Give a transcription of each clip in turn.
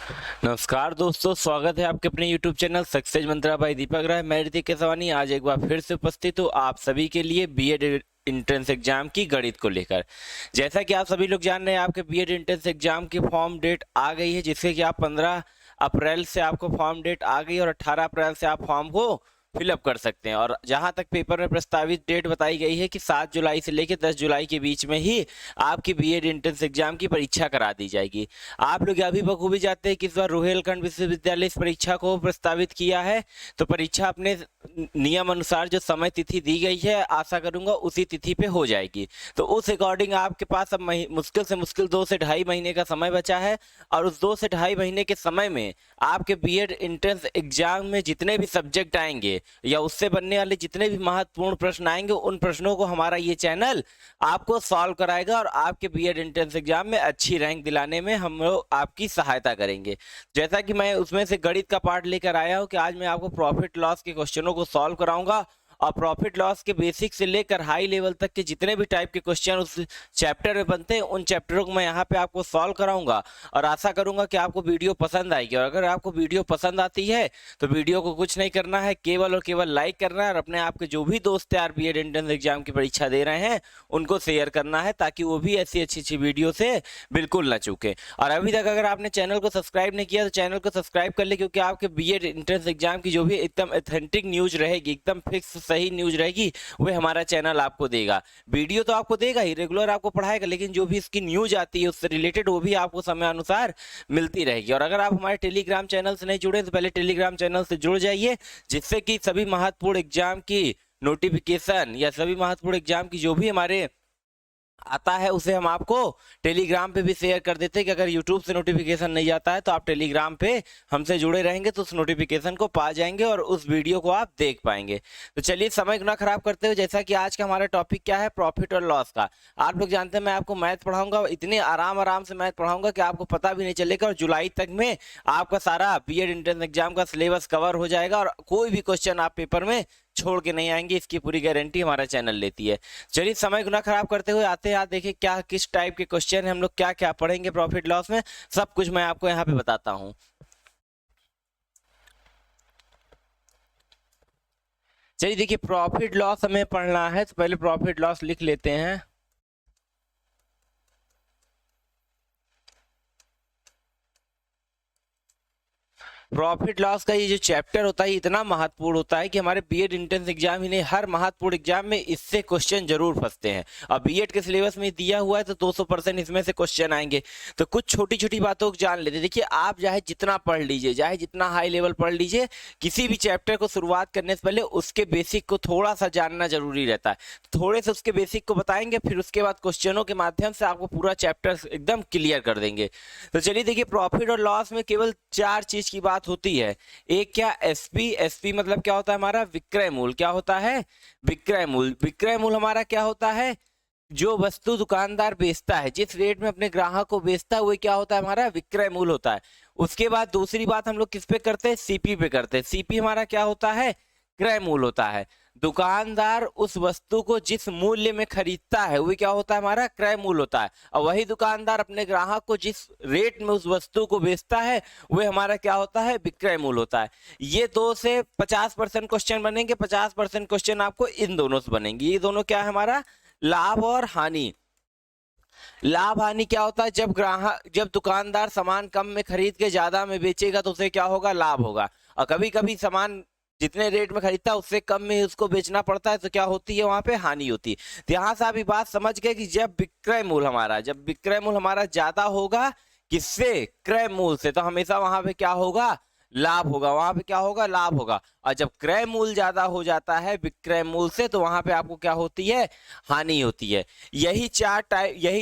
नमस्कार दोस्तों, स्वागत है आपके अपने YouTube चैनल सक्सेस मंत्रा बाय दीपक राय। मैं ऋतिक केसवानी आज एक बार फिर से उपस्थित हूँ आप सभी के लिए बीएड एंट्रेंस एग्जाम की गणित को लेकर। जैसा कि आप सभी लोग जान रहे हैं, आपके बीएड एंट्रेंस एग्जाम की फॉर्म डेट आ गई है, जिससे कि आप 15 अप्रैल से आपको फॉर्म डेट आ गई और 18 अप्रैल से आप फॉर्म को फिलअप कर सकते हैं। और जहां तक पेपर में प्रस्तावित डेट बताई गई है कि 7 जुलाई से लेकर 10 जुलाई के बीच में ही आपकी बीएड एंट्रेंस एग्जाम की परीक्षा करा दी जाएगी। आप लोग अभी बखूबी जानते हैं कि इस बार रुहेलखंड विश्वविद्यालय इस परीक्षा को प्रस्तावित किया है, तो परीक्षा अपने नियम अनुसार जो समय तिथि दी गई है, आशा करूंगा उसी तिथि पे हो जाएगी। तो उस अकॉर्डिंग आपके पास अब मुश्किल से मुश्किल 2 से ढाई महीने का समय बचा है, और उस 2 से ढाई महीने के समय में आपके बीएड एंट्रेंस एग्जाम में जितने भी सब्जेक्ट आएंगे या उससे बनने वाले जितने भी महत्वपूर्ण प्रश्न आएंगे, उन प्रश्नों को हमारा ये चैनल आपको सॉल्व कराएगा और आपके बीएड एंट्रेंस एग्जाम में अच्छी रैंक दिलाने में हम लोग आपकी सहायता करेंगे। जैसा कि मैं उसमें से गणित का पार्ट लेकर आया हूं कि आज मैं आपको प्रॉफिट लॉस के क्वेश्चनों को सॉल्व कराऊंगा, और प्रॉफिट लॉस के बेसिक से लेकर हाई लेवल तक के जितने भी टाइप के क्वेश्चन उस चैप्टर में बनते हैं, उन चैप्टरों को मैं यहाँ पे आपको सॉल्व कराऊंगा। और आशा करूंगा कि आपको वीडियो पसंद आएगी, और अगर आपको वीडियो पसंद आती है तो वीडियो को कुछ नहीं करना है, केवल और केवल लाइक करना है, और अपने आपके जो भी दोस्त यार बीएड एंट्रेंस एग्जाम की परीक्षा दे रहे हैं उनको शेयर करना है, ताकि वो भी ऐसी अच्छी अच्छी वीडियो से बिल्कुल ना चूके। और अभी तक अगर आपने चैनल को सब्सक्राइब नहीं किया तो चैनल को सब्सक्राइब कर ले, क्योंकि आपके बीएड एंट्रेंस एग्जाम की जो भी एकदम ऑथेंटिक न्यूज रहेगी, एकदम फिक्स सही न्यूज रहेगी, वह हमारा चैनल आपको देगा। वीडियो तो आपको देगा ही, रेगुलर आपको पढ़ाएगा, लेकिन जो भी इसकी न्यूज आती है उससे रिलेटेड वो भी आपको समय अनुसार मिलती रहेगी। और अगर आप हमारे टेलीग्राम चैनल से नहीं जुड़े तो पहले टेलीग्राम चैनल से जुड़ जाइए, जिससे कि सभी महत्वपूर्ण एग्जाम की नोटिफिकेशन या सभी महत्वपूर्ण एग्जाम की जो भी हमारे आता है उसे हम आपको टेलीग्राम पे भी शेयर कर देते हैं, कि अगर यूट्यूब से नोटिफिकेशन नहीं आता है तो आप टेलीग्राम पे हमसे जुड़े रहेंगे तो उस नोटिफिकेशन को पा जाएंगे और उस वीडियो को आप देख पाएंगे। तो चलिए समय ना खराब करते हुए, जैसा कि आज का हमारा टॉपिक क्या है, प्रॉफिट और लॉस का। आप लोग जानते हैं मैं आपको मैथ पढ़ाऊंगा, इतने आराम आराम से मैथ पढ़ाऊंगा कि आपको पता भी नहीं चलेगा, और जुलाई तक में आपका सारा बीएड एंट्रेंस एग्जाम का सिलेबस कवर हो जाएगा और कोई भी क्वेश्चन आप पेपर में छोड़ के नहीं आएंगे, इसकी पूरी गारंटी हमारा चैनल लेती है। चलिए समय गुना खराब करते हुए आते हैं, देखिए क्या किस टाइप के क्वेश्चन है, हम लोग क्या क्या पढ़ेंगे प्रॉफिट लॉस में, सब कुछ मैं आपको यहाँ पे बताता हूँ। चलिए देखिए, प्रॉफिट लॉस हमें पढ़ना है तो पहले प्रॉफिट लॉस लिख लेते हैं। प्रॉफिट लॉस का ये जो चैप्टर होता है इतना महत्वपूर्ण होता है कि हमारे बीएड एंट्रेंस एग्जाम ही नहीं, हर महत्वपूर्ण एग्जाम में इससे क्वेश्चन जरूर फंसते हैं। और बीएड के सिलेबस में दिया हुआ है तो 200% इसमें से क्वेश्चन आएंगे। तो कुछ छोटी छोटी बातों को जान लेते हैं। देखिए, आप चाहे जितना पढ़ लीजिए, चाहे जितना हाई लेवल पढ़ लीजिए, किसी भी चैप्टर को शुरुआत करने से पहले उसके बेसिक को थोड़ा सा जानना जरूरी रहता है। थोड़े से उसके बेसिक को बताएंगे, फिर उसके बाद क्वेश्चनों के माध्यम से आपको पूरा चैप्टर एकदम क्लियर कर देंगे। तो चलिए देखिए, प्रॉफिट और लॉस में केवल 4 चीज की बात होती है। एक क्या, एसपी। एसपी मतलब क्या होता है, हमारा विक्रय मूल्य। क्या होता है, विक्रय मूल्य। विक्रय मूल्य हमारा क्या होता है, जो वस्तु दुकानदार बेचता है, जिस रेट में अपने ग्राहक को बेचता है, वो क्या होता है, हमारा विक्रय मूल्य होता है। उसके बाद दूसरी बात हम लोग किस पे करते हैं, सीपी पे करते हैं। सीपी हमारा क्या होता है, क्रय मूल्य होता है। दुकानदार उस वस्तु को जिस मूल्य में खरीदता है वो क्या होता है, हमारा क्रय मूल्य होता है। और वही दुकानदार अपने ग्राहक को जिस रेट में उस वस्तु को बेचता है वह हमारा क्या होता है, विक्रय मूल्य होता है। ये 2 से 50% क्वेश्चन बनेंगे, 50% क्वेश्चन आपको इन दोनों से बनेंगे। ये दोनों क्या है, हमारा लाभ और हानि। लाभ हानि क्या होता है, जब दुकानदार सामान कम में खरीद के ज्यादा में बेचेगा तो उसे क्या होगा, लाभ होगा। और कभी कभी सामान जितने रेट में खरीदता है उससे कम में उसको बेचना पड़ता है तो क्या होती है, वहां पे हानि होती है। तो यहां से आप ये बात समझ गए कि जब विक्रय मूल्य हमारा ज्यादा होगा किससे, क्रय मूल्य से, तो हमेशा वहां पे क्या होगा, लाभ होगा। वहां पे क्या होगा, लाभ होगा। और जब क्रय मूल्य ज्यादा हो जाता है विक्रय मूल्य से, तो वहां पे आपको क्या होती है, हानि होती है। यही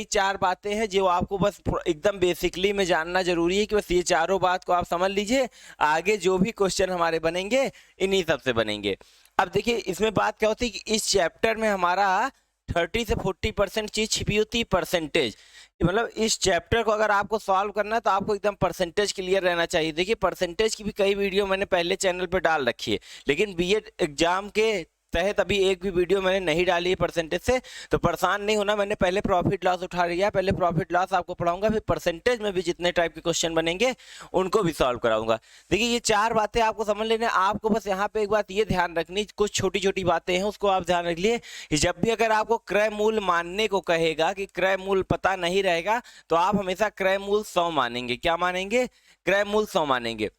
चार बातें हैं जो आपको बस एकदम बेसिकली में जानना जरूरी है, कि बस ये चारों बात को आप समझ लीजिए, आगे जो भी क्वेश्चन हमारे बनेंगे इन्हीं सब से बनेंगे। अब देखिए, इसमें बात क्या होती है कि इस चैप्टर में हमारा 30 से 40% चीज छिपी होती है, परसेंटेज। मतलब इस चैप्टर को अगर आपको सॉल्व करना है तो आपको एकदम परसेंटेज क्लियर रहना चाहिए। देखिए, परसेंटेज की भी कई वीडियो मैंने पहले चैनल पे डाल रखी है, लेकिन बीएड एग्जाम के तहत अभी एक भी वीडियो मैंने नहीं डाली है परसेंटेज से, तो परेशान नहीं होना। मैंने पहले प्रॉफिट लॉस उठा लिया, पहले प्रॉफिट लॉस आपको पढ़ाऊंगा, फिर परसेंटेज में भी जितने टाइप के क्वेश्चन बनेंगे उनको भी सॉल्व कराऊंगा। देखिए ये 4 बातें आपको समझ लेना। आपको बस यहाँ पे एक बात ये ध्यान रखनी, कुछ छोटी छोटी बातें हैं उसको आप ध्यान रख लिए कि जब भी अगर आपको क्रय मूल्य मानने को कहेगा कि क्रय मूल्य पता नहीं रहेगा, तो आप हमेशा क्रय मूल्य 100 मानेंगे। क्या मानेंगे? क्रय मूल्य 100 मानेंगे।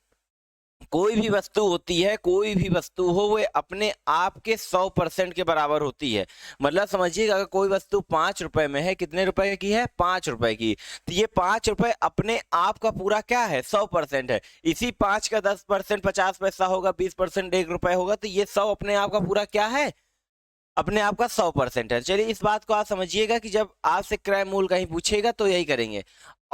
कोई भी वस्तु होती है, कोई भी वस्तु हो, वो अपने आप के 100% के बराबर होती है। मतलब समझिएगा, अगर कोई वस्तु 5 रुपए में है, कितने रुपए की है? 5 रुपए की, तो ये 5 रुपए अपने आप का पूरा क्या है? 100% है। इसी 5 का 10% 50 पैसा होगा, 20% 1 रुपए होगा, तो ये 100 अपने आप का पूरा क्या है? अपने आप का 100% है। चलिए इस बात को आप समझिएगा कि जब आपसे क्रय मूल्य कहीं पूछेगा तो यही करेंगे।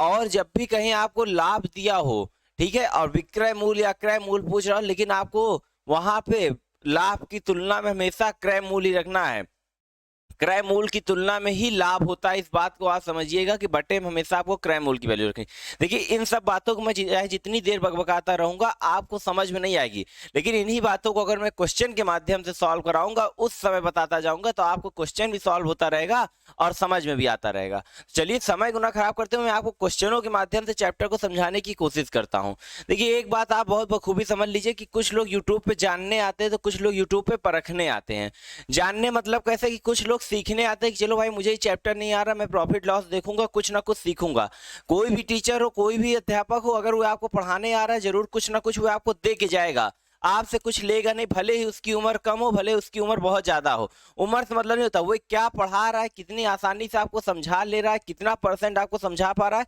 और जब भी कहीं आपको लाभ दिया हो, ठीक है, और विक्रय मूल्य या क्रय मूल्य पूछ रहा हो, लेकिन आपको वहां पे लाभ की तुलना में हमेशा क्रय मूल्य ही रखना है। क्रय मूल्य की तुलना में ही लाभ होता है, इस बात को आप समझिएगा कि बटे में हमेशा आपको क्रय मूल्य की वैल्यू रखनी। देखिए इन सब बातों को मैं जितनी देर बकबकाता रहूंगा आपको समझ में नहीं आएगी, लेकिन इन्हीं बातों को अगर मैं क्वेश्चन के माध्यम से सॉल्व कराऊंगा, उस समय बताता जाऊंगा, तो आपको क्वेश्चन भी सॉल्व होता रहेगा और समझ में भी आता रहेगा। चलिए समय गुना खराब करते हुए मैं आपको क्वेश्चनों के माध्यम से चैप्टर को समझाने की कोशिश करता हूँ। देखिए एक बात आप बहुत बखूबी समझ लीजिए कि कुछ लोग यूट्यूब पे जानने आते हैं, तो कुछ लोग यूट्यूब पे परखने आते हैं। जानने मतलब कैसे कि कुछ लोग सीखने आते हैं कि चलो भाई मुझे ये चैप्टर नहीं आ रहा, मैं प्रॉफिट लॉस देखूंगा, कुछ ना कुछ सीखूंगा। कोई भी टीचर हो, कोई भी अध्यापक हो, अगर वो आपको पढ़ाने आ रहा है, जरूर कुछ ना कुछ वो आपको दे के जाएगा, आपसे कुछ लेगा नहीं। भले ही उसकी उम्र कम हो, भले उसकी उम्र बहुत ज्यादा हो, उम्र से मतलब नहीं होता, वो क्या पढ़ा रहा है, कितनी आसानी से आपको समझा ले रहा है, कितना % आपको समझा पा रहा है,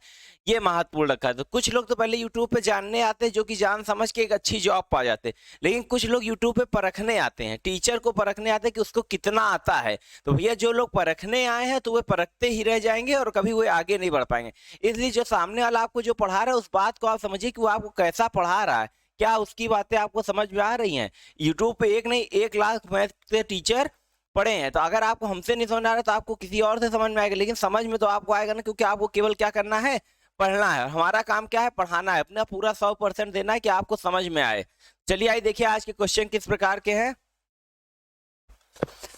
ये महत्वपूर्ण रखा है। तो कुछ लोग तो पहले यूट्यूब पे जानने आते हैं, जो कि जान समझ के एक अच्छी जॉब पा जाते हैं, लेकिन कुछ लोग यूट्यूब पे परखने आते हैं, टीचर को परखने आते हैं कि उसको कितना आता है। तो भैया जो लोग परखने आए हैं, तो वे परखते ही रह जाएंगे और कभी वो आगे नहीं बढ़ पाएंगे। इसलिए जो सामने वाला आपको जो पढ़ा रहा है, उस बात को आप समझिए कि वो आपको कैसा पढ़ा रहा है, क्या उसकी बातें आपको समझ में आ रही हैं। यूट्यूब पे एक नहीं 1 लाख मैथ के टीचर पढ़े हैं, तो अगर आपको हमसे नहीं समझ आ रहा तो आपको किसी और से समझ में आएगा, लेकिन समझ में तो आपको आएगा ना, क्योंकि आपको केवल क्या करना है? पढ़ना है। हमारा काम क्या है? पढ़ाना है, अपना पूरा 100% देना है कि आपको समझ में आए। चलिए आइए देखिए आज के क्वेश्चन किस प्रकार के हैं।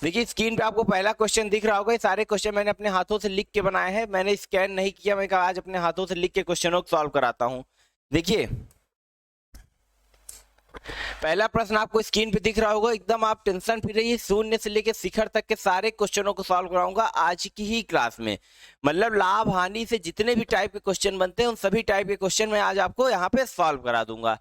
देखिए स्क्रीन पे आपको पहला क्वेश्चन दिख रहा होगा। ये सारे क्वेश्चन मैंने अपने हाथों से लिख के बनाए हैं, मैंने स्कैन नहीं किया। मैं कहा आज अपने हाथों से लिख के क्वेश्चनों को सॉल्व कराता हूं। देखिए पहला प्रश्न आपको स्क्रीन पे दिख रहा होगा, एकदम आप टेंशन फ्री रहिए, शून्य से लेकर शिखर तक के सारे क्वेश्चनों को सॉल्व कराऊंगा आज की ही क्लास में। मतलब लाभ हानि से जितने भी टाइप के क्वेश्चन बनते हैं, उन सभी टाइप के क्वेश्चन मैं आज आपको यहाँ पे सॉल्व करा दूंगा।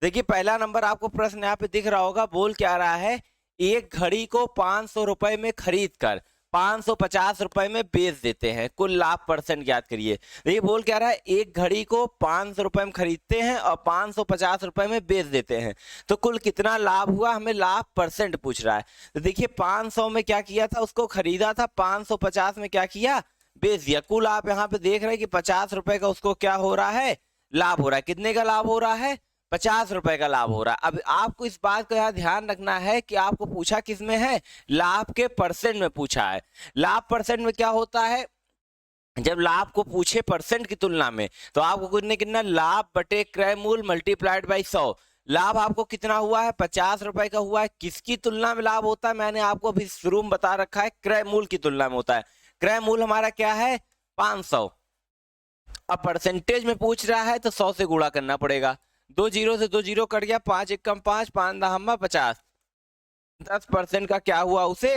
देखिए पहला नंबर आपको प्रश्न यहाँ पे दिख रहा होगा, बोल क्या रहा है? एक घड़ी को 500 रुपए में खरीद कर 550 रुपए में बेच देते हैं, कुल लाभ % ज्ञात करिए। देखिए बोल क्या रहा है, एक घड़ी को 500 रुपए में खरीदते हैं और 550 रुपए में बेच देते हैं, तो कुल कितना लाभ हुआ, हमें लाभ % पूछ रहा है। तो देखिए 500 में क्या किया था, उसको खरीदा था, 550 में क्या किया, बेच दिया। कुल आप यहाँ पे देख रहे हैं कि 50 रुपए का उसको क्या हो रहा है, लाभ हो रहा है। कितने का लाभ हो रहा है? 50 रुपए का लाभ हो रहा है। अब आपको इस बात का यहाँ ध्यान रखना है कि आपको पूछा किस में है, लाभ के % में पूछा है। लाभ % में क्या होता है, जब लाभ को पूछे % की तुलना में, तो आपको कितना लाभ बटे क्रय मूल्य मल्टीप्लाइड बाई 100। लाभ आपको कितना हुआ है? 50 रुपए का हुआ है। किसकी तुलना में लाभ होता है? मैंने आपको अभी शुरू में बता रखा है, क्रय मूल्य की तुलना में होता है। क्रय मूल्य हमारा क्या है? 500। अब % में पूछ रहा है तो 100 से गुणा करना पड़ेगा। 2 जीरो से 2 जीरो कट गया, 5 एकम 5, 5 दहम्मा 50। 10% का क्या हुआ उसे?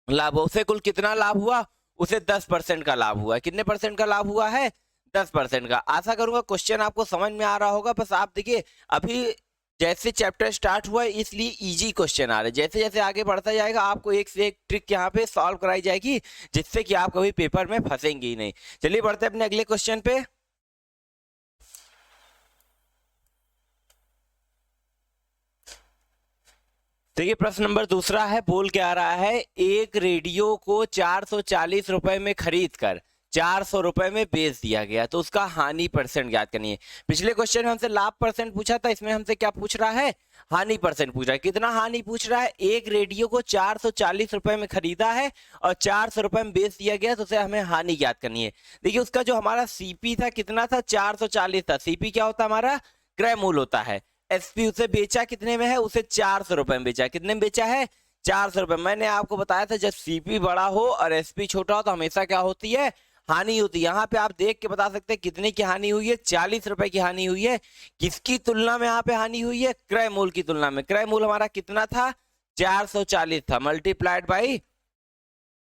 लाभ। उसे कुल कितना लाभ हुआ? उसे 10% का लाभ हुआ है। कितने % का लाभ हुआ है? 10% का। आशा करूंगा क्वेश्चन आपको समझ में आ रहा होगा। बस आप देखिए अभी जैसे चैप्टर स्टार्ट हुआ है, इसलिए इजी क्वेश्चन आ रहे हैं। जैसे जैसे आगे बढ़ता जाएगा आपको एक से एक ट्रिक यहाँ पे सॉल्व कराई जाएगी, जिससे कि आप कभी पेपर में फंसेंगे ही नहीं। चलिए बढ़ते हैं अपने अगले क्वेश्चन पे। देखिए प्रश्न नंबर दूसरा है, बोल क्या रहा है, एक रेडियो को 440 रुपए में खरीद कर 400 रुपए में बेच दिया गया, तो उसका हानि % ज्ञात करनी है। पिछले क्वेश्चन में हमसे लाभ % पूछा था, इसमें हमसे क्या पूछ रहा है? हानि % पूछ रहा है। कितना हानि पूछ रहा है? एक रेडियो को 440 रुपए में खरीदा है और 400 रुपए में बेच दिया गया, तो उसे हमें हानि ज्ञात करनी है। देखिए उसका जो हमारा सीपी था कितना था? 440 था। सीपी क्या होता है हमारा? क्रय मूल्य होता है। एसपी उसे बेचा कितने में है? उसे 400 रुपए में बेचा। कितने में बेचा है? 400 रुपए। मैंने आपको बताया था जब सीपी बड़ा हो और एसपी छोटा हो तो हमेशा क्या होती है, हानि होती है। यहाँ पे आप देख के बता सकते हैं कितने की हानि हुई है, 40 रुपए की हानि हुई है। किसकी तुलना में यहाँ पे हानि हुई है, क्रय मूल की तुलना में। क्रय मूल हमारा कितना था, 440 था, मल्टीप्लाइड बाई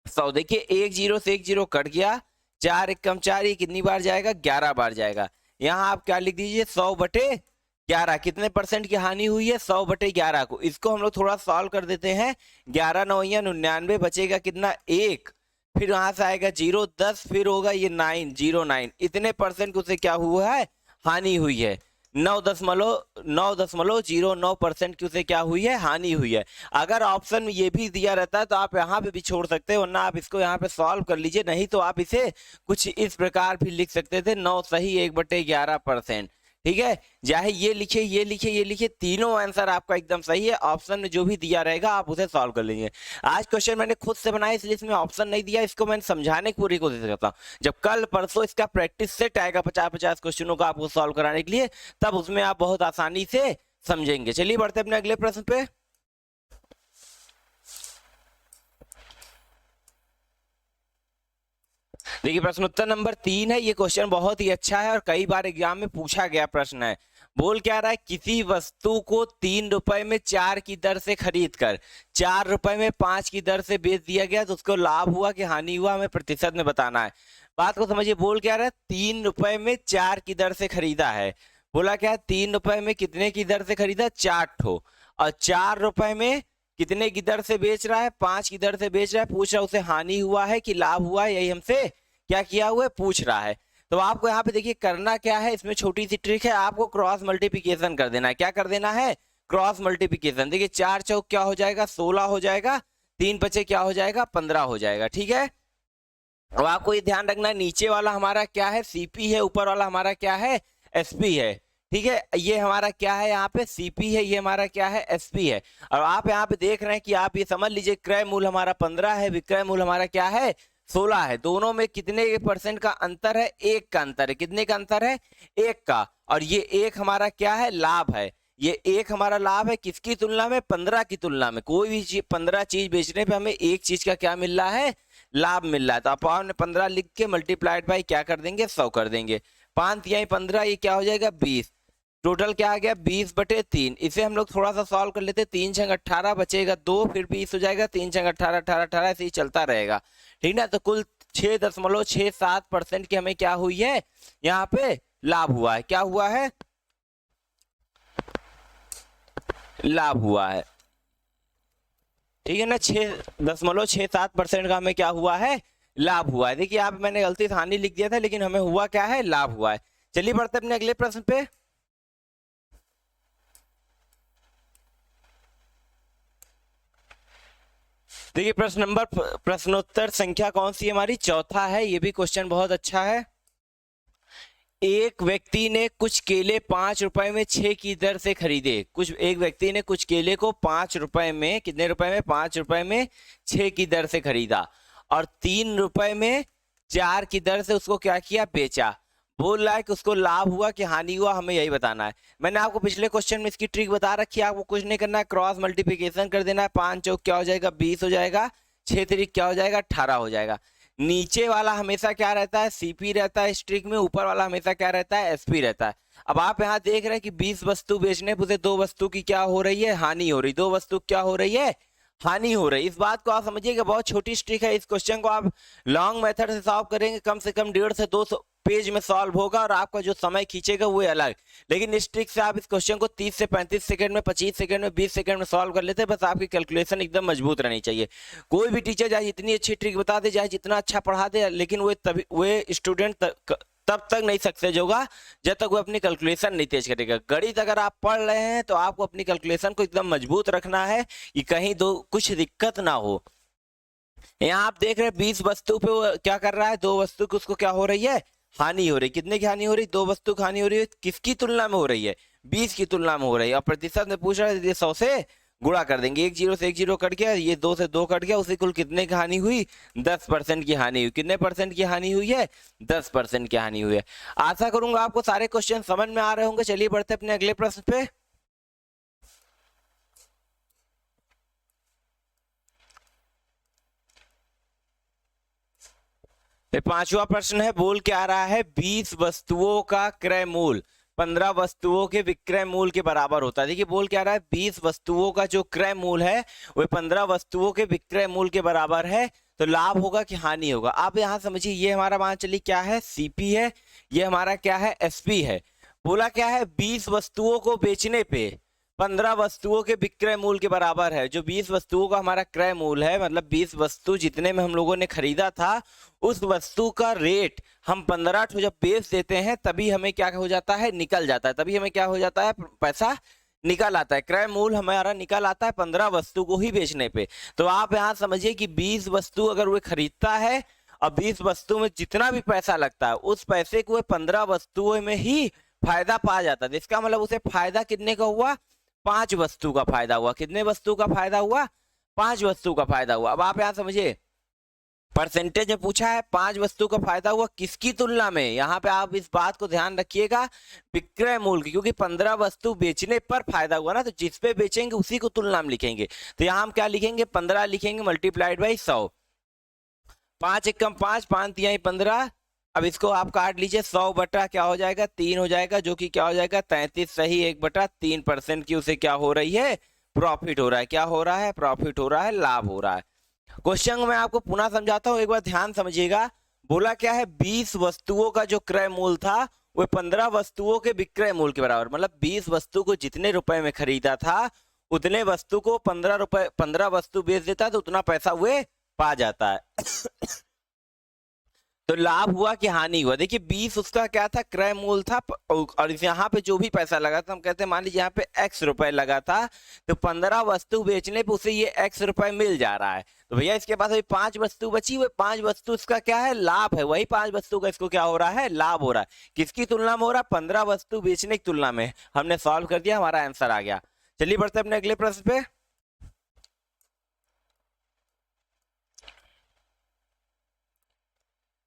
100। देखिए एक जीरो से एक जीरो कट गया, 4 एकम 4, ये कितनी बार जाएगा, 11 बार जाएगा। यहाँ आप क्या लिख दीजिए, 100/11। कितने परसेंट की हानि हुई है, 100/11 को। इसको हम लोग थोड़ा सॉल्व कर देते हैं। 11 9 99, बचेगा कितना, 1। फिर वहां से आएगा 0 10, फिर होगा ये 909। इतने परसेंट उसे क्या हुआ है, हानि हुई है। 9.09% की उसे क्या हुई है, हानि हुई है। अगर ऑप्शन में ये भी दिया रहता है तो आप यहाँ पे भी छोड़ सकते हो, वरना आप इसको यहाँ पे सॉल्व कर लीजिए। नहीं तो आप इसे कुछ इस प्रकार भी लिख सकते थे, 9 सही 1/11%। ठीक है, चाहे ये लिखिए ये लिखिए ये लिखिए, तीनों आंसर आपका एकदम सही है। ऑप्शन में जो भी दिया रहेगा आप उसे सॉल्व कर लीजिए। आज क्वेश्चन मैंने खुद से बनाया इसलिए इसमें ऑप्शन नहीं दिया, इसको मैंने समझाने की पूरी कोशिश करता हूँ। जब कल परसों इसका प्रैक्टिस सेट आएगा 50-50 क्वेश्चनों का आपको सॉल्व कराने के लिए, तब उसमें आप बहुत आसानी से समझेंगे। चलिए बढ़ते अपने अगले प्रश्न पे। देखिए प्रश्न उत्तर नंबर 3 है। ये क्वेश्चन बहुत ही अच्छा है और कई बार एग्जाम में पूछा गया प्रश्न है। बोल क्या रहा है, किसी वस्तु को 3 रुपए में 4 की दर से खरीद कर 4 रुपए में 5 की दर से बेच दिया गया तो उसको लाभ हुआ कि हानि हुआ, हमें प्रतिशत में बताना है। बात को समझिए, बोल क्या रहा है, 3 रुपए में 4 की दर से खरीदा है। बोला क्या है, 3 रुपए में कितने की दर से खरीदा, 4 ठो, और 4 रुपए में कितने की दर से बेच रहा है, 5 की दर से बेच रहा है। पूछ रहा है उसे हानि हुआ है कि लाभ हुआ है, यही हमसे क्या किया हुआ है, पूछ रहा है। तो आपको यहाँ पे देखिए करना क्या है, इसमें छोटी सी ट्रिक है, आपको क्रॉस मल्टीप्लिकेशन कर देना है। क्या कर देना है, क्रॉस मल्टीप्लिकेशन। देखिए 4 चौक क्या हो जाएगा, 16 हो जाएगा, 3 बचे क्या हो जाएगा, 15 हो जाएगा। ठीक है, अब आपको ये ध्यान रखना है, नीचे वाला हमारा क्या है, सीपी है, ऊपर वाला हमारा क्या है, एसपी है। ठीक है, ये हमारा क्या है, यहाँ पे सीपी है, ये हमारा क्या है, एसपी है। और आप यहाँ पे देख रहे हैं कि आप ये समझ लीजिए क्रय मूल्य हमारा 15 है, विक्रय मूल्य हमारा क्या है, 16 है। दोनों में कितने परसेंट का अंतर है, 1 का अंतर है। कितने का अंतर है, 1 का। और ये 1 हमारा क्या है, लाभ है। ये 1 हमारा लाभ है, किसकी तुलना में, 15 की तुलना में। कोई भी चीज 15 चीज बेचने पे हमें एक चीज का क्या मिल रहा है, लाभ मिल रहा है। तो आप ने 15 लिख के मल्टीप्लाइड बाई क्या कर देंगे, 100 कर देंगे। 5 या 15, ये क्या हो जाएगा, 20। टोटल क्या आ गया, 20/3। इसे हम लोग थोड़ा सा सॉल्व कर लेते, 3 छंग 18, बचेगा 2, फिर 20 हो जाएगा, 3 छंग 18 18 18, ऐसे ही चलता रहेगा। ठीक ना, तो कुल 6.67% की हमें क्या हुई है, यहाँ पे लाभ हुआ है। क्या हुआ है, लाभ हुआ है। ठीक है ना, 6.67% का हमें क्या हुआ है, लाभ हुआ है। देखिए आप, मैंने गलती से हानि लिख दिया था, लेकिन हमें हुआ क्या है, लाभ हुआ है। चलिए बढ़ते अपने अगले प्रश्न पे। देखिए प्रश्नोत्तर संख्या कौन सी है हमारी, चौथा है। ये भी क्वेश्चन बहुत अच्छा है। एक व्यक्ति ने कुछ केले 5 रुपए में 6 की दर से खरीदे। एक व्यक्ति ने कुछ केले को 5 रुपए में, कितने रुपए में, 5 रुपए में 6 की दर से खरीदा, और 3 रुपए में 4 की दर से उसको क्या किया, बेचा। बोल रहा है कि उसको लाभ हुआ कि हानि हुआ, हमें यही बताना है। मैंने आपको पिछले क्वेश्चन में इसकी ट्रिक बता रखी है, आपको कुछ नहीं करना है, क्रॉस मल्टीप्लिकेशन कर देना है। 5 चौक क्या हो जाएगा, 20 हो जाएगा, 6 तिरिक क्या हो जाएगा, 18 हो जाएगा। नीचे वाला हमेशा क्या रहता है, सीपी रहता है स्ट्रिक में, ऊपर वाला हमेशा क्या रहता है, एसपी रहता है। अब आप यहाँ देख रहे हैं कि 20 वस्तु बेचने पे 2 वस्तु की क्या हो रही है, हानि हो रही। 2 वस्तु क्या हो रही है, हानि हो रही। इस बात को आप समझिएगा, बहुत छोटी स्ट्रिक है। इस क्वेश्चन को आप लॉन्ग मेथड से सॉल्व करेंगे, कम से कम 1.5 से 2 पेज में सॉल्व होगा, और आपका जो समय खींचेगा वो अलग। लेकिन इस ट्रिक से आप इस क्वेश्चन को 30 से 35 सेकंड में, 25 सेकंड में, 20 सेकंड में सॉल्व कर लेते हैं। बस आपकी कैलकुलेशन एकदम मजबूत रहनी चाहिए। कोई भी टीचर चाहे इतनी अच्छी ट्रिक बता दे, चाहे जितना अच्छा पढ़ा दे, लेकिन वे स्टूडेंट तब तक नहीं सक्सेस होगा जब तक वो अपनी कैलकुलेशन नहीं तेज करेगा। गणित अगर आप पढ़ रहे हैं तो आपको अपनी कैलकुलेशन को एकदम मजबूत रखना है कि कहीं कुछ दिक्कत ना हो। यहाँ आप देख रहे हैं 20 वस्तु पे वो क्या कर रहा है, 2 वस्तु की उसको क्या हो रही है, हानि हो रही। कितने की हानि हो रही, 2 वस्तु की हानि हो रही है। किसकी तुलना में हो रही है, 20 की तुलना में हो रही है। और प्रतिशत में पूछ रहा है, 100 से गुणा कर देंगे। 1 जीरो से 1 जीरो कट गया, ये 2 से 2 कट गया, उसी कुल कितने की हानि हुई, 10% की हानि हुई। कितने परसेंट की हानि हुई है, 10% की हानि हुई है। आशा करूंगा आपको सारे क्वेश्चन समझ में आ रहे होंगे। चलिए बढ़ते अपने अगले प्रश्न पे। तो पांचवा प्रश्न है, बोल क्या आ रहा है, 20 वस्तुओं का क्रय मूल्य 15 वस्तुओं के विक्रय मूल्य के बराबर होता है। देखिए बोल क्या रहा है, 20 वस्तुओं का जो क्रय मूल्य है वो 15 वस्तुओं के विक्रय मूल्य के बराबर है, तो लाभ होगा कि हानि होगा। आप यहां समझिए, ये हमारा मान चलिए क्या है, सीपी है, ये हमारा क्या है, एसपी है। बोला क्या है, 20 वस्तुओं को बेचने पे 15 वस्तुओं के विक्रय मूल्य के बराबर है। जो 20 वस्तुओं का हमारा क्रय मूल्य है, मतलब 20 वस्तु जितने में हम लोगों ने खरीदा था, उस वस्तु का रेट हम 15 ठो जब बेच देते हैं तभी हमें क्या हो जाता है, निकल जाता है, तभी हमें क्या हो जाता है, पैसा निकल आता है। क्रय मूल्य हमारा निकल आता है 15 वस्तु को ही बेचने पे। तो आप यहाँ समझिए कि 20 वस्तु अगर वो खरीदता है और 20 वस्तु में जितना भी पैसा लगता है उस पैसे को 15 वस्तुओं में ही फायदा पा जाता है। इसका मतलब उसे फायदा कितने का हुआ, 5 वस्तु का फायदा हुआ। कितने वस्तु का फायदा हुआ, 5 वस्तु का फायदा हुआ। अब आप यहाँ समझिए, परसेंटेज में पूछा है, 5 वस्तु का फायदा हुआ किसकी तुलना में, यहाँ पे आप इस बात को ध्यान रखिएगा, विक्रय मूल्य की, क्योंकि 15 वस्तु बेचने पर फायदा हुआ ना, तो जिस पे बेचेंगे उसी को तुलना में लिखेंगे। तो यहाँ हम क्या लिखेंगे, 15 लिखेंगे मल्टीप्लाइड बाई 100। 5 एकम 5, 5 तिहाई 15। अब इसको आप काट लीजिए, 100 बटा क्या हो जाएगा, 3 हो जाएगा, जो कि क्या हो जाएगा, 33 सही 1/3% की उसे क्या हो रही है, प्रॉफिट हो रहा है। क्या हो रहा है, प्रॉफिट हो रहा है, लाभ हो रहा है। क्वेश्चन मैं आपको पुनः समझाता हूं, एक बार ध्यान समझिएगा। बोला क्या है, 20 वस्तुओं का जो क्रय मूल्य था वो 15 वस्तुओं के विक्रय मूल्य के बराबर, मतलब 20 वस्तु को जितने रुपए में खरीदा था उतने वस्तु को 15 वस्तु बेच देता है तो उतना पैसा वे पा जाता है। तो लाभ हुआ कि हानि हुआ, देखिए 20 उसका क्या था, क्रय मूल्य था, और यहाँ पे जो भी पैसा लगा था, हम कहते हैं मान लीजिए यहाँ पे x रुपए लगा था, तो 15 वस्तु बेचने पे उसे ये x रुपए मिल जा रहा है। तो भैया इसके पास अभी 5 वस्तु बची हुई, 5 वस्तु इसका क्या है, लाभ है। वही 5 वस्तु का इसको क्या हो रहा है, लाभ हो रहा है। किसकी तुलना में हो रहा है, 15 वस्तु बेचने की तुलना में। हमने सॉल्व कर दिया, हमारा आंसर आ गया। चलिए बढ़ते अपने अगले प्रश्न पे।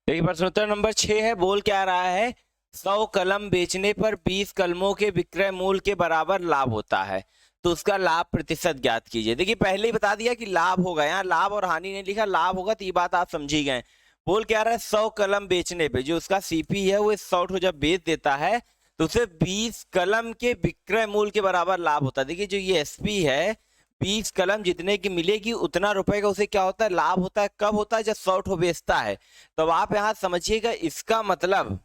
देखिए प्रश्न उत्तर नंबर 6 है, बोल क्या रहा है, 100 कलम बेचने पर 20 कलमों के विक्रय मूल्य के बराबर लाभ होता है, तो उसका लाभ प्रतिशत ज्ञात कीजिए। देखिए पहले ही बता दिया कि लाभ होगा, यहाँ लाभ और हानि नहीं लिखा, लाभ होगा, तो ये बात आप समझी गए। बोल क्या रहा है, 100 कलम बेचने पे जो उसका सीपी है वो 100 ठो जब बेच देता है तो उसे 20 कलम के विक्रय मूल्य के बराबर लाभ होता है। देखिए जो ये एसपी है, 20 कलम जितने की मिलेगी उतना रुपए का उसे क्या होता है, लाभ होता है। कब होता है, जब 100 ठो बेचता है। तो आप यहाँ समझिएगा, इसका मतलब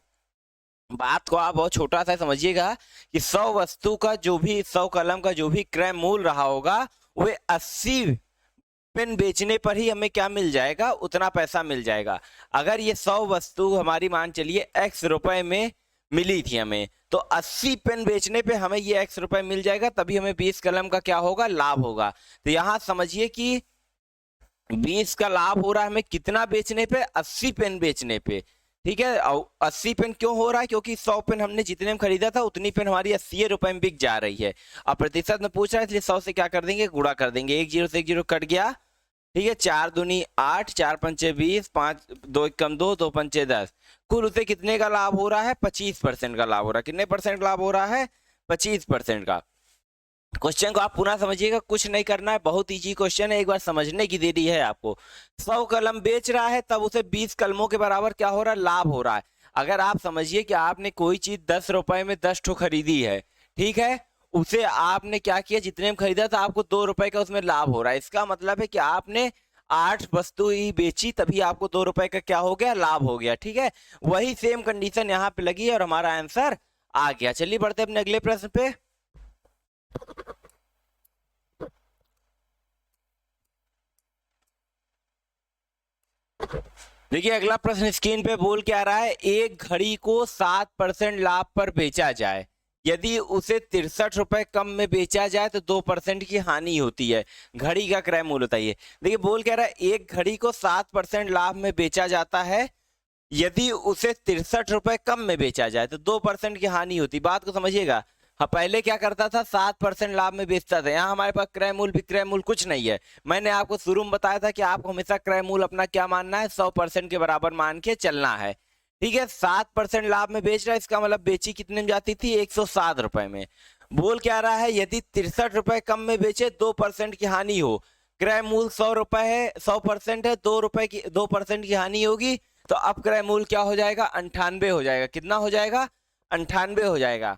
बात को आप बहुत छोटा सा समझिएगा कि 100 वस्तु का जो भी 100 कलम का जो भी क्रय मूल्य रहा होगा वह 80 पेन बेचने पर ही हमें क्या मिल जाएगा, उतना पैसा मिल जाएगा। अगर ये 100 वस्तु हमारी मान चलिए x रुपए में मिली थी हमें, तो 80 पेन बेचने पे हमें ये x रुपए मिल जाएगा, तभी हमें 20 कलम का क्या होगा, लाभ होगा। तो यहां समझिए कि 20 का लाभ हो रहा है हमें कितना बेचने पे, 80 पेन बेचने पे। ठीक है, और 80 पेन क्यों हो रहा है, क्योंकि 100 पेन हमने जितने में खरीदा था उतनी पेन हमारी 80 रुपए में बिक जा रही है। अब प्रतिशत में पूछ रहा है, इसलिए 100 से क्या कर देंगे, गुणा कर देंगे। 1 0 से 1 0 कट गया। ठीक है, 4 दूनी 8, 4 पंचे 20, 5 2 एकम 2, 2 पंचे 10। कुल उसे कितने का लाभ हो रहा है, 25% का लाभ हो रहा है। कितने परसेंट लाभ हो रहा है, 25% का। क्वेश्चन को आप पुनः समझिएगा, कुछ नहीं करना है, बहुत इजी क्वेश्चन है, एक बार समझने की देरी है आपको। 100 कलम बेच रहा है तब उसे 20 कलमों के बराबर क्या हो रहा है, लाभ हो रहा है। अगर आप समझिए कि आपने कोई चीज 10 रुपए में 10 ठो खरीदी है, ठीक है, उसे आपने क्या किया, जितने में खरीदा था आपको 2 रुपए का उसमें लाभ हो रहा है। इसका मतलब है कि आपने 8 वस्तु ही बेची तभी आपको 2 रुपए का क्या हो गया, लाभ हो गया। ठीक है, वही सेम कंडीशन यहाँ पे लगी है और हमारा आंसर आ गया। चलिए बढ़ते अपने अगले प्रश्न पे। देखिए अगला प्रश्न स्क्रीन पे बोल क्या रहा है, एक घड़ी को 7% लाभ पर बेचा जाए, यदि उसे 63 रुपए कम में बेचा जाए तो 2% की हानि होती है। घड़ी का क्रय मूल्य बताइए। देखिए बोल क्या रहा है, एक घड़ी को 7% लाभ में बेचा जाता है, यदि उसे 63 रुपए कम में बेचा जाए तो 2% की हानि होती। बात को समझिएगा, हाँ पहले क्या करता था, 7% लाभ में बेचता था। यहाँ हमारे पास क्रय मूल्य विक्रय मूल्य कुछ नहीं है। मैंने आपको शुरू में बताया था कि आपको हमेशा क्रय मूल्य अपना क्या मानना है, 100% के बराबर मान के चलना है। ठीक है, 7% लाभ में बेच रहा है, इसका मतलब बेची कितने में जाती थी, 107 रुपए में। बोल क्या रहा है, यदि 63 रुपए कम में बेचे 2% की हानि हो। क्रय मूल्य 100 रुपए है, 100% है, 2% की हानि होगी, तो अब क्रय मूल्य क्या हो जाएगा, 98 हो जाएगा। कितना हो जाएगा, 98 हो जाएगा।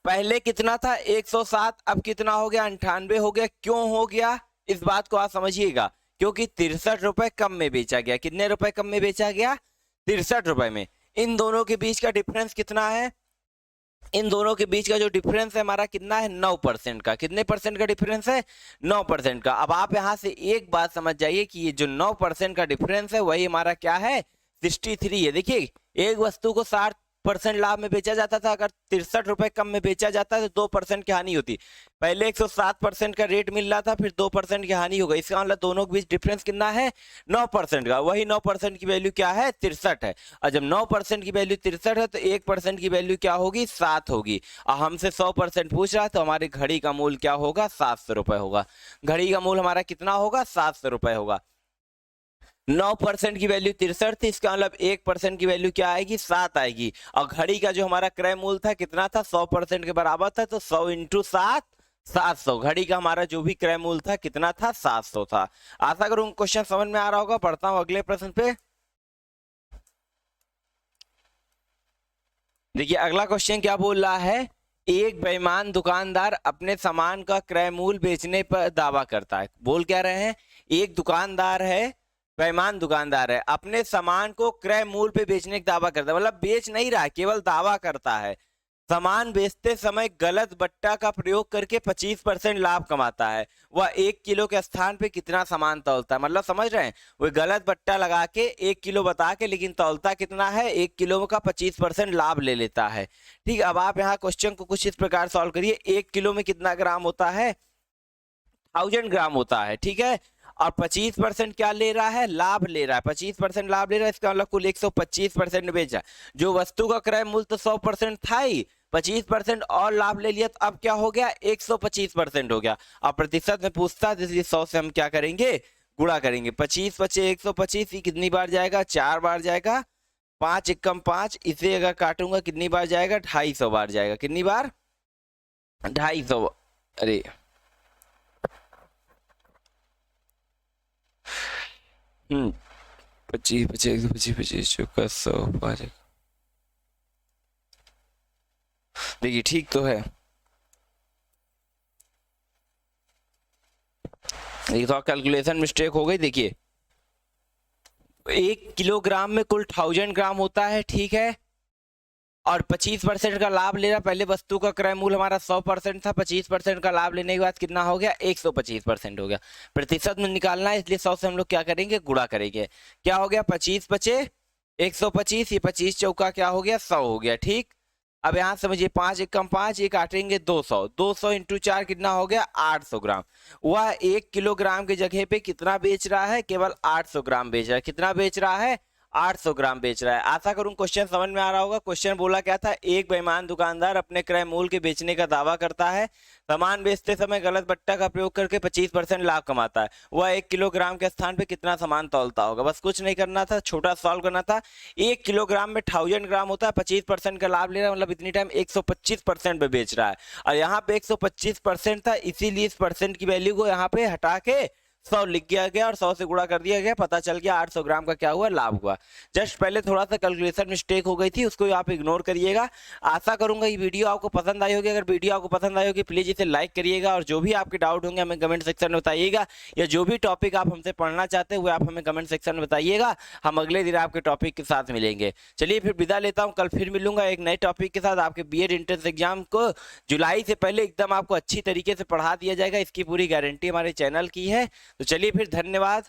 पहले कितना था, 107, अब कितना हो गया, 98 हो गया। क्यों हो गया, इस बात को आप समझिएगा, क्योंकि 63 रुपए कम में बेचा गया। कितने रुपए कम में बेचा गया, 63 रुपए में। इन दोनों के बीच का डिफरेंस कितना है, इन दोनों के बीच का जो डिफरेंस है हमारा कितना है, 9% का। कितने परसेंट का डिफरेंस है, 9% का। अब आप यहां से एक बात समझ जाइए कि ये जो 9% का डिफरेंस है वही हमारा क्या है, 63 है। देखिए, एक वस्तु को 60% लाभ में बेचा जाता था, अगर 63 रुपए कम में बेचा जाता तो 2% की हानि होती। पहले 107% का रेट मिल रहा था, फिर 2% की हानि हो गई। इसका मतलब दोनों के बीच डिफरेंस कितना है, 9% का। वही 9% की वैल्यू क्या है, 63 है। और जब 9% की वैल्यू 63 है तो 1% की वैल्यू क्या होगी, 7 होगी। और हमसे 100% पूछ रहा है तो हमारी घड़ी का मूल्य क्या होगा, 700 रुपए होगा। घड़ी का मूल्य हमारा कितना होगा, 700 रुपए होगा। 9% की वैल्यू 63 थी, इसका मतलब 1% की वैल्यू क्या आएगी, 7 आएगी। और घड़ी का जो हमारा क्रय मूल्य था कितना था, 100% के बराबर था, तो 100 इंटू 7, 700। घड़ी का हमारा जो भी क्रय मूल्य था कितना था, 700 था। आशा करूं क्वेश्चन समझ में आ रहा होगा। पढ़ता हूं अगले प्रश्न पे। देखिए अगला क्वेश्चन क्या बोल रहा है, एक बेईमान दुकानदार अपने सामान का क्रय मूल्य बेचने पर दावा करता है। बोल क्या रहे हैं, एक दुकानदार है, बेईमान दुकानदार है, अपने सामान को क्रय मूल्य पे बेचने का दावा करता है। मतलब बेच नहीं रहा है, केवल दावा करता है। सामान बेचते समय गलत बट्टा का प्रयोग करके 25% लाभ कमाता है। वह 1 किलो के स्थान पे कितना सामान तौलता है। मतलब समझ रहे हैं, वो गलत बट्टा लगा के 1 किलो बता के लेकिन तौलता कितना है, 1 किलो का 25% लाभ ले लेता है। ठीक है, अब आप यहाँ क्वेश्चन को कुछ इस प्रकार सॉल्व करिए। 1 किलो में कितना ग्राम होता है, 1000 ग्राम होता है। ठीक है, और 25% क्या ले रहा है, लाभ ले रहा है। 25% लाभ ले रहा है, इसका मतलब कुल 125% बेचा। जो वस्तु का क्रय मूल्य तो 100% था ही, 25% और लाभ ले लिया, तो अब क्या हो गया, 125% हो गया। और प्रतिशत में पूछता है, इसलिए 100 से हम क्या करेंगे, गुणा करेंगे। 25 बचे 125, ये कितनी बार जाएगा, 4 बार जाएगा। 5 एकम 5, इसे अगर काटूंगा कितनी बार जाएगा, 250 बार जाएगा। कितनी बार, 250। अरे 25 25 25 25 चौका 100। देखिए ठीक तो है, ये तो कैलकुलेशन मिस्टेक हो गई। देखिए 1 किलोग्राम में कुल 1000 ग्राम होता है। ठीक है, और 25% का लाभ ले रहा। पहले वस्तु का क्रय मूल्य हमारा 100% था, 25% का लाभ लेने के बाद कितना हो गया, 125% हो गया। प्रतिशत में निकालना है, इसलिए 100 से हम लोग क्या करेंगे, गुणा करेंगे। क्या हो गया, 25 बचे 125, ये 25 चौका क्या हो गया, 100 हो गया। ठीक, अब यहाँ समझिए, 5 एकम 5, ये काटेंगे 200। 200 इंटू 4 कितना हो गया, 800 ग्राम। वह 1 किलोग्राम की जगह पे कितना बेच रहा है, केवल 800 ग्राम बेच रहा है। कितना बेच रहा है, 800 ग्राम बेच रहा है। आशा करूं क्वेश्चन समझ में आ रहा होगा। क्वेश्चन बोला क्या था, एक बेईमान दुकानदार अपने क्रय मूल्य के बेचने का दावा करता है। सामान बेचते समय गलत बट्टा का प्रयोग करके 25% लाभ कमाता है। वह 1 किलोग्राम के स्थान पे कितना सामान तौलता होगा। बस कुछ नहीं करना था, छोटा सॉल्व करना था। 1 किलोग्राम में 1000 ग्राम होता है, 25% का लाभ ले रहा है, मतलब इतनी टाइम 125% पे बेच रहा है। और यहाँ पे 125% था, इसीलिए इस परसेंट की वैल्यू को यहाँ पे हटा के 100 लिख दिया गया और 100 से गुणा कर दिया गया। पता चल गया 800 ग्राम का क्या हुआ, लाभ हुआ। जस्ट पहले थोड़ा सा कैलकुलेशन मिस्टेक हो गई थी, उसको आप इग्नोर करिएगा। आशा करूंगा ये वीडियो आपको पसंद आई होगी। अगर वीडियो आपको पसंद आई होगी प्लीज इसे लाइक करिएगा, और जो भी आपके डाउट होंगे हमें कमेंट सेक्शन में बताइएगा, या जो भी टॉपिक आप हमसे पढ़ना चाहते हैं वो आप हमें कमेंट सेक्शन में बताइएगा। हम अगले दिन आपके टॉपिक के साथ मिलेंगे। चलिए फिर विदा लेता हूँ, कल फिर मिलूंगा एक नए टॉपिक के साथ। आपके बीएड एंट्रेंस एग्जाम को जुलाई से पहले एकदम आपको अच्छी तरीके से पढ़ा दिया जाएगा, इसकी पूरी गारंटी हमारे चैनल की है। तो चलिए फिर, धन्यवाद।